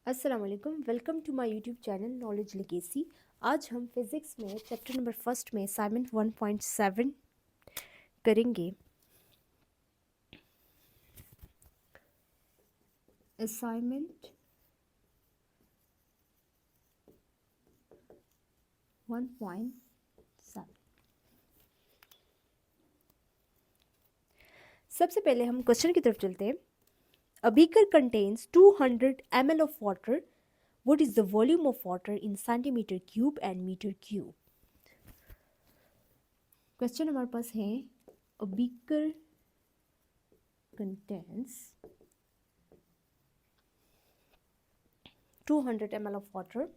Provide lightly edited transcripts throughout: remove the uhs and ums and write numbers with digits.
अस्सलाम वालेकुम, welcome to my YouTube channel knowledge legacy. आज हम फिज़िक्स में चैप्टर नंबर फर्स्ट में असाइनमेंट 1.7 करेंगे। असाइनमेंट 1.7। सबसे पहले हम क्वेश्चन की तरफ चलते हैं। A beaker contains 200 ml of water. What is the volume of water in centimetre cube and metre cube. Question हमारे पास है a beaker contains 200 ml of water.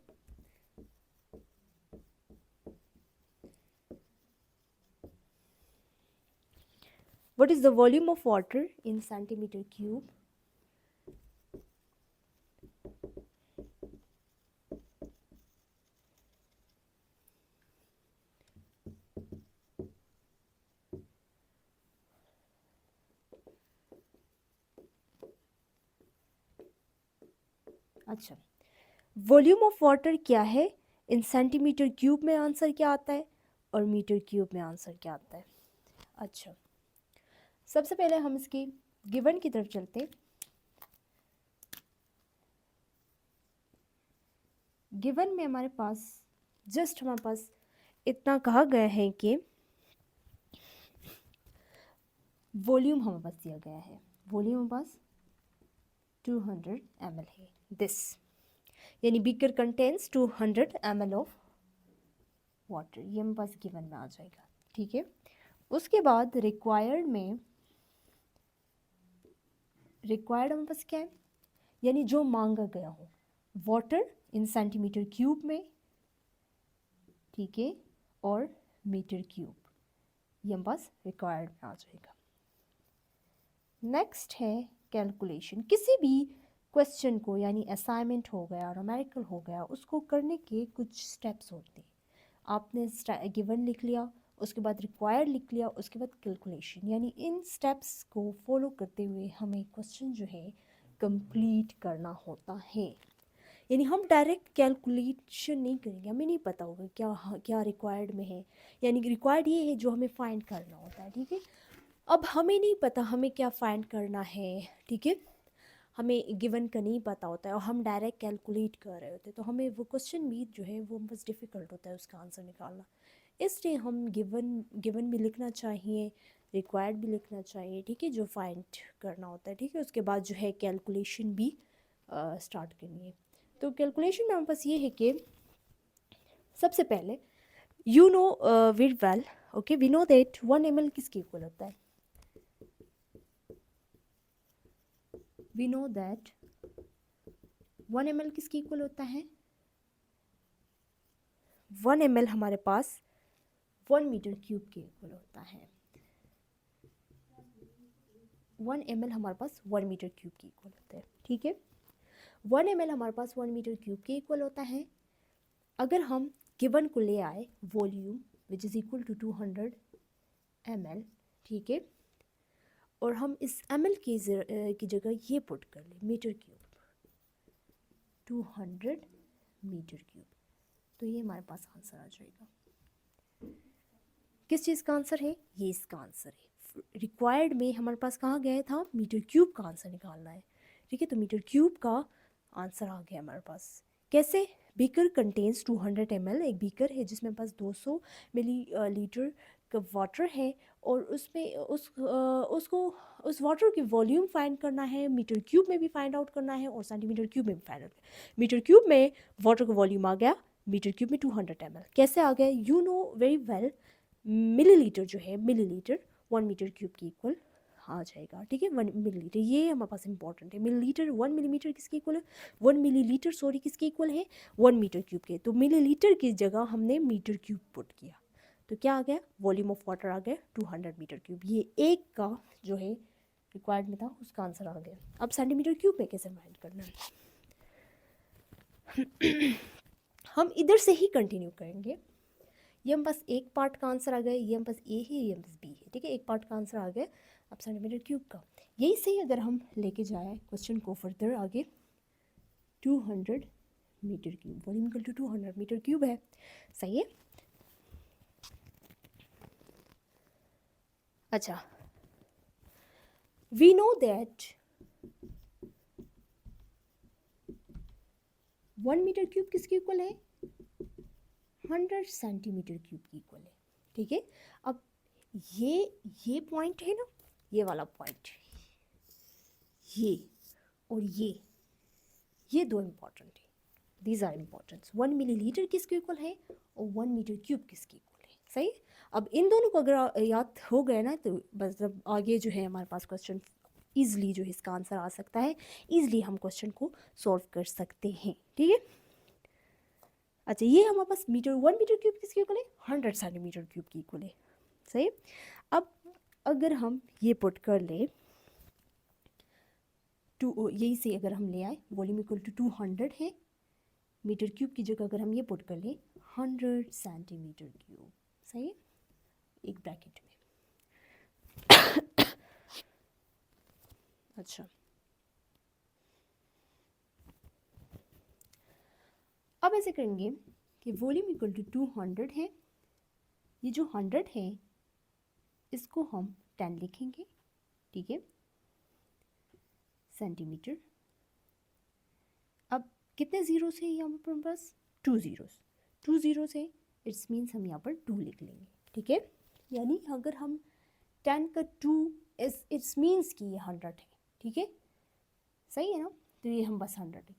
What is the volume of water in centimeter cube? अच्छा, volume of water क्या है इन centimetre cube में answer क्या आता है और मीटर क्यूब में आंसर क्या आता है। अच्छा, सबसे पहले हम इसकी गिवन की तरफ चलते हैं। गिवन में हमारे पास इतना कहा गया है कि वॉल्यूम हमारे पास दिया गया है। वॉल्यूम हमारे पास 200 ml है। दिस यानी beaker contains 200 ml of water, ये हमारे पास गिवन में आ जाएगा। ठीक है, उसके बाद रिक्वायर्ड हमारे पास क्या है, यानी जो मांगा गया हो वाटर इन सेंटीमीटर क्यूब में, ठीक है, और मीटर क्यूब, ये हमारे पास रिक्वायर्ड में आ जाएगा। नेक्स्ट है कैलकुलेशन। किसी भी क्वेश्चन को, यानी असाइनमेंट हो गया, न्यूमेरिकल हो गया, उसको करने के कुछ स्टेप्स होते हैं। आपने गिवन लिख लिया, उसके बाद रिक्वायर्ड लिख लिया, उसके बाद कैलकुलेशन, यानी इन स्टेप्स को फॉलो करते हुए हमें क्वेश्चन जो है कंप्लीट करना होता है। यानी हम डायरेक्ट कैलकुलेशन नहीं करेंगे, हमें नहीं पता होगा क्या रिक्वायर्ड में है। यानी रिक्वायर्ड ये है जो हमें फाइंड करना होता है। ठीक है, अब हमें नहीं पता हमें क्या फाइंड करना है। ठीक है, हमें गिवन का नहीं पता होता है और हम डायरेक्ट कैलकुलेट कर रहे होते हैं, तो हमें वो क्वेश्चन भी जो है वो बस डिफ़िकल्ट होता है उसका आंसर निकालना। इसलिए हम गिवन भी लिखना चाहिए, रिक्वायर्ड भी लिखना चाहिए। ठीक है, जो फाइंड करना होता है। ठीक है, उसके बाद जो है कैलकुलेशन भी स्टार्ट करनी है। तो कैलकुलेशन में हमारे पास ये है कि सबसे पहले you know very well, okay, we know that 1 ml किसके इक्वल होता है। वी नो दैट 1 ml किसके इक्वल होता है। 1 ml हमारे पास 1 मीटर क्यूब के इक्वल होता है। 1 ml हमारे पास 1 मीटर क्यूब के इक्वल होता है। ठीक है, 1 ml हमारे पास 1 मीटर क्यूब के इक्वल होता है। अगर हम गिवन को ले आए volume which is equal to 200 ml, ठीक है, और हम इस ml की जगह ये पुट कर लें मीटर क्यूब, 200 मीटर क्यूब, तो ये हमारे पास आंसर आ जाएगा। किस चीज़ का आंसर है, ये इसका आंसर है। रिक्वायर्ड में हमारे पास कहाँ गया था, मीटर क्यूब का आंसर निकालना है। ठीक है, तो मीटर क्यूब का आंसर आ गया हमारे पास। कैसे, बीकर कंटेन्स 200 ml, एक बीकर है जिसमें पास 200 मिली लीटर का वाटर है, और उसमें उस वाटर की वॉल्यूम फाइंड करना है, मीटर क्यूब में भी फाइंड आउट करना है और सेंटीमीटर क्यूब में भी फाइंड आउट। मीटर क्यूब में वाटर का वॉल्यूम आ गया, मीटर क्यूब में 200 ml कैसे आ गया, you know very well, millilitre जो है, मिलीलीटर 1 मीटर क्यूब की इक्वल आ जाएगा। ठीक है, 1 मिलीलीटर, ये हमारे पास इंपॉर्टेंट है। मिलीलीटर 1 मिलीमीटर किसके इक्वल है, 1 मिलीलीटर सॉरी किसके इक्वल है, 1 मीटर क्यूब के। तो मिलीलीटर की जगह हमने मीटर क्यूब पुट किया, तो क्या आ गया, वॉल्यूम ऑफ वाटर आ गया 200 मीटर क्यूब। ये एक का जो है रिक्वायर्ड में था, उसका आंसर आ गया। अब सेंटीमीटर क्यूब में कैसे फाइंड करना है हम इधर से ही कंटिन्यू करेंगे। ये हम बस एक पार्ट का आंसर आ गया, ये हम बस ए है, ये हम बस बी है। ठीक है, एक पार्ट का आंसर आ गया। अब सेंटीमीटर क्यूब का यही सही, अगर हम लेके जाए क्वेश्चन को फर्दर आगे, 200 metre cube, volume equal to 200 metre cube है, सही है। अच्छा, we know that 1 metre cube किसके इक्वल है, 100 सेंटीमीटर क्यूब की इक्वल है, ठीक है। अब ये पॉइंट है ना, ये वाला पॉइंट, ये और ये दो इम्पॉर्टेंट है, दीज आर इम्पॉर्टेंट। 1 मिलीलीटर किसके इक्वल है और 1 मीटर क्यूब किसके इक्वल है, सही। अब इन दोनों को अगर याद हो गया ना तो बस अब आगे जो है हमारे पास क्वेश्चन ईजिली जो है इसका आंसर आ सकता है, ईजिली हम क्वेश्चन को सॉल्व कर सकते हैं, ठीक है। अच्छा, ये हमारे पास 1 मीटर क्यूब किसके इक्वल है, 100 सेंटीमीटर क्यूब की इक्वल है, सही। अब अगर हम ये पुट कर ले यही से अगर हम ले आए वॉल्यूम इक्वल टू 200 है, मीटर क्यूब की जगह अगर हम ये पुट कर ले 100 सेंटीमीटर क्यूब, सही है, एक ब्रैकेट में। अच्छा, अब ऐसे करेंगे कि वॉल्यूम इक्वल टू 200 है, ये जो 100 है इसको हम 10 लिखेंगे, ठीक है, सेंटीमीटर। अब कितने ज़ीरोस है यहाँ पर हमारे पास, 2 ज़ीरोस, 2 ज़ीरोस है, इट्स मीन्स हम यहाँ पर 2 लिख लेंगे, ठीक है। यानी अगर हम 10 का 2 इट्स मीन्स कि ये 100 है, ठीक है, सही है ना, तो ये हम बस 100 है।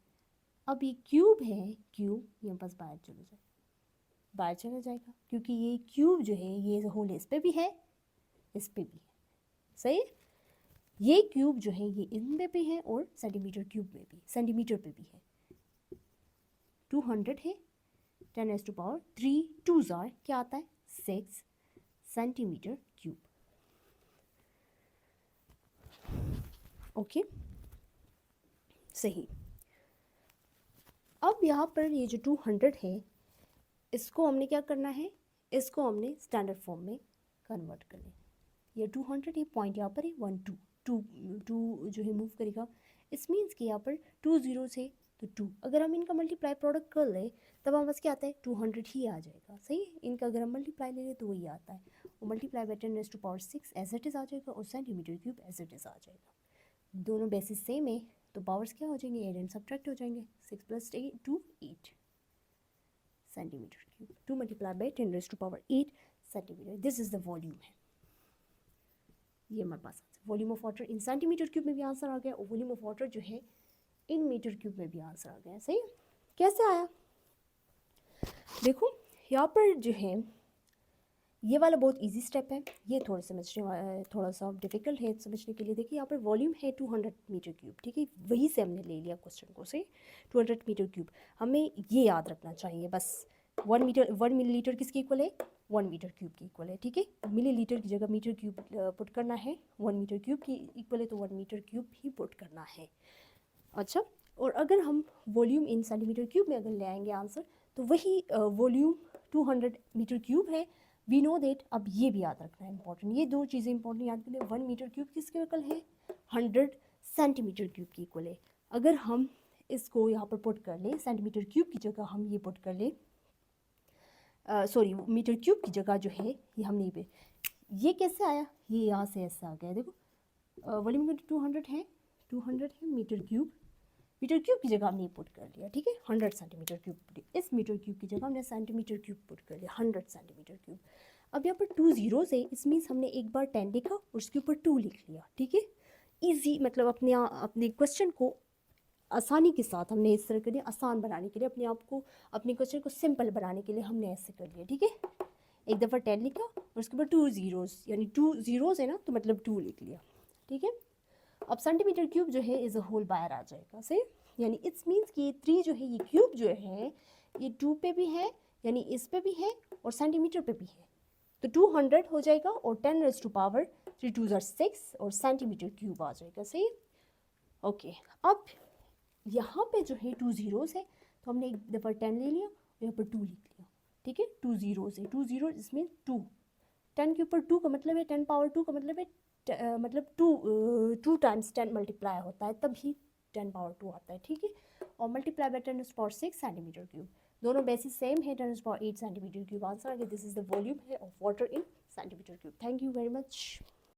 अब ये क्यूब है, क्यूब ये बस बाहर चला जाएगा क्योंकि ये क्यूब जो है ये होल इस पे भी है, इस पे भी है, सही है। ये क्यूब जो है ये इनमें भी है और सेंटीमीटर क्यूब में भी, सेंटीमीटर पे भी है। 200 है, 10⁻³ 2 जार क्या आता है 6 सेंटीमीटर क्यूब, ओके, सही। अब यहाँ पर ये जो 200 है इसको हमने क्या करना है, इसको हमने स्टैंडर्ड फॉर्म में कन्वर्ट कर लें। ये 200 ये पॉइंट यहाँ पर है 1 2 2 जो है मूव करेगा, इस मीन्स कि यहाँ पर 2 ज़ीरोस है तो 2, अगर हम इनका मल्टीप्लाई प्रोडक्ट कर लें तब हम बस क्या आता है 200 ही आ जाएगा, सही। इनका अगर हम मल्टीप्लाई ले लें तो वही आता है, और multiply by 10⁻6 as it is आ जाएगा और centimetre cube as it is आ जाएगा। दोनों बेसिस सेम है तो पावर्स क्या हो जाएंगे, एड एंड सब्ट्रैक्ट हो जाएंगे, 6 + 8 centimetre cube, 2 multiply by 10⁸8 centimetre, this is the volume है। ये हमारे पास volume of water in centimetre cube में भी आंसर आ गया और वॉल्यूम ऑफ वाटर जो है इन मीटर क्यूब में भी आंसर आ गया, सही। कैसे आया देखो, यहाँ पर जो है ये वाला बहुत इजी स्टेप है, ये थोड़ा सा डिफिकल्ट है समझने के लिए। देखिए यहाँ पर वॉल्यूम है 200 मीटर क्यूब, ठीक है, वही से हमने ले लिया क्वेश्चन को, से 200 मीटर क्यूब। हमें ये याद रखना चाहिए बस, 1 मिलीलीटर किसके इक्वल है, 1 मीटर क्यूब की इक्वल है, ठीक है। मिलीलीटर की जगह मीटर क्यूब पुट करना है, 1 मीटर क्यूब की इक्वल है तो 1 मीटर क्यूब ही पुट करना है। अच्छा, और अगर हम वॉल्यूम इन सेंटीमीटर क्यूब में अगर ले आएंगे आंसर तो वही वॉल्यूम 200 मीटर क्यूब है, वी नो दैट। अब ये भी याद रखना है इंपॉर्टेंट, ये दो चीज़ें इंपॉर्टेंट याद करें। 1 मीटर क्यूब किसके इक्वल है, 100 सेंटीमीटर क्यूब की इक्वल है। अगर हम इसको यहाँ पर पुट कर लें, सेंटीमीटर क्यूब की जगह हम ये पुट कर लें, सॉरी मीटर क्यूब की जगह जो है ये हमने पे, ये कैसे आया, ये यहाँ से ऐसे आ गया। देखो वॉल्यूम 200 है, 200 है मीटर क्यूब की जगह हमने पुट कर लिया, ठीक है, 100 सेंटीमीटर क्यूब। इस मीटर क्यूब की जगह हमने सेंटीमीटर क्यूब पुट कर लिया, 100 सेंटीमीटर क्यूब। अब यहाँ पर 2 ज़ीरोस है, इस मीन्स हमने एक बार 10 लिखा और उसके ऊपर 2 लिख लिया, ठीक है। ईजी मतलब अपने क्वेश्चन को आसानी के साथ हमने इस तरह के लिए आसान बनाने के लिए, अपने आप को अपने क्वेश्चन को सिंपल बनाने के लिए हमने ऐसे कर लिया, ठीक है। एक दफ़ा 10 लिखा और उसके ऊपर 2 ज़ीरोस, यानी 2 ज़ीरोस है ना तो मतलब 2 लिख लिया, ठीक है। अब सेंटीमीटर क्यूब जो है इज़ अ होल बाहर आ जाएगा, सही। यानी इट्स मीन्स कि ये 3 जो है ये क्यूब जो है ये 2 पे भी है, यानी इस पे भी है और सेंटीमीटर पे भी है, तो 200 हो जाएगा और 10⁻3 2 = 6 और सेंटीमीटर क्यूब आ जाएगा, सही। ओके, अब यहाँ पे जो है 2 ज़ीरोस है तो हमने एक दफ़ा 10 ले लिया और यहाँ पर 2 लिख लिया, ठीक है। 2 ज़ीरोस है, 2 ज़ीरो इसमें 2, 10 के ऊपर 2 का मतलब है 10⁻2 का मतलब है मतलब 2 टाइम्स 10 मल्टीप्लाई होता है तभी 10⁻2 आता है, ठीक है। और मल्टीप्लाई बाय 10⁻6 सेंटीमीटर क्यूब। दोनों बेसिस सेम है, 10⁻8 सेंटीमीटर क्यूब आंसर आ गया। दिस इज द वॉल्यूम है of water in centimetre cube. Thank you very much.